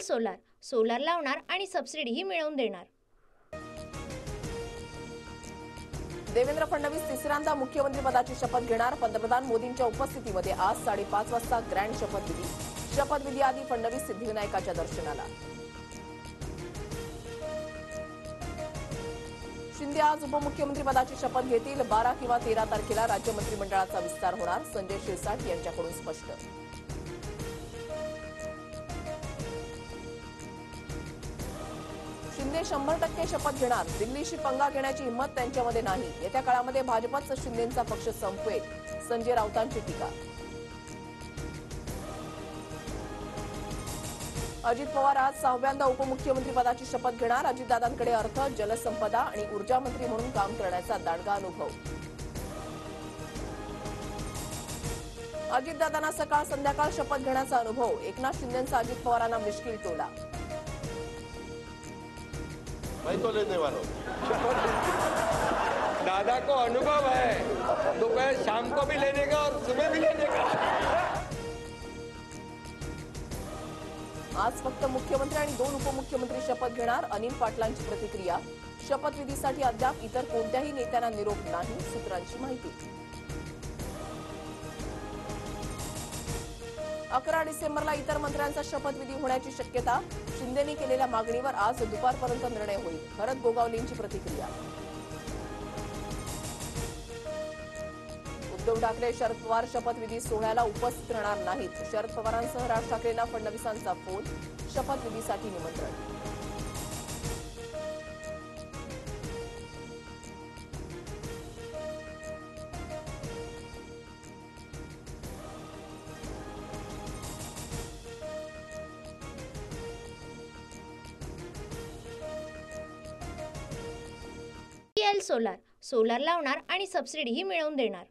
Solar solar लावणार आणि सबसिडीही मिळवून देणार। देवेंद्र फडणवीस तिसऱ्यांदा मुख्यमंत्रीपदाची शपथ घेणार। पंतप्रधान मोदींच्या उपस्थितीमध्ये आज 5:30 वाजता ग्रँड शपथविधी। शपथविधीआधी फडणवीस सिद्धिविनायकाच्या दर्शनाला। शिंदे आज उपमुख्यमंत्रीपदाची शपथ घेतील। 12 किंवा 13 तारखेला राज्य मंत्रिमंडळाचा विस्तार होणार, संजय शिरसाट यांच्याकडून स्पष्ट। शिंदे 100% शपथ घेणार। दिल्लीशी पंगा घेण्याची हिंमत त्यांच्यामध्ये नाही। येत्या काळामध्ये भाजपच शिंदेंचा पक्ष संपवेल, संजय राऊतांची टीका। अजित पवार आज 6व्यांदा उपमुख्यमंत्रीपदाची शपथ घेणार। अजितदादांकडे अर्थ, जलसंपदा आणि ऊर्जा मंत्री म्हणून काम करण्याचा दांडगा अनुभव। अजितदादांना सकाळ संध्याकाळ शपथ घेण्याचा अनुभव। एकनाथ शिंदेंचा अजित पवारांना मिश्किल टोला। मैं तो लेने वाला हूं। दादा को अनुभव है, दोपहर शाम को भी लेने का और सुबह भी लेने का। आज फक्त मुख्यमंत्री आणि 2 उपमुख्यमंत्री शपथ घेणार। अनिल पाटलांची प्रतिक्रिया। शपथविधीसाठी अद्याप इतर कोणत्याही नेत्यांना निरोप नाही, सूत्रांची माहिती। 11 डिसेंबरला इतर मंत्र्यांचा शपथविधी होण्याची शक्यता। शिंदेनी केलेल्या मागणीवर आज दुपारपर्यंत निर्णय होईल, भरत गोगावलेंची प्रतिक्रिया। उद्धव ठाकरे शरद पवार शपथविधी सोहळ्याला उपस्थित राहणार नाहीत। शरद पवारांसह राज ठाकरेंना फडणवीसांचा फोन, शपथविधीसाठी निमंत्रण। सोलार सोलार लावणार आणि सबसिडीही मिळवून देणार।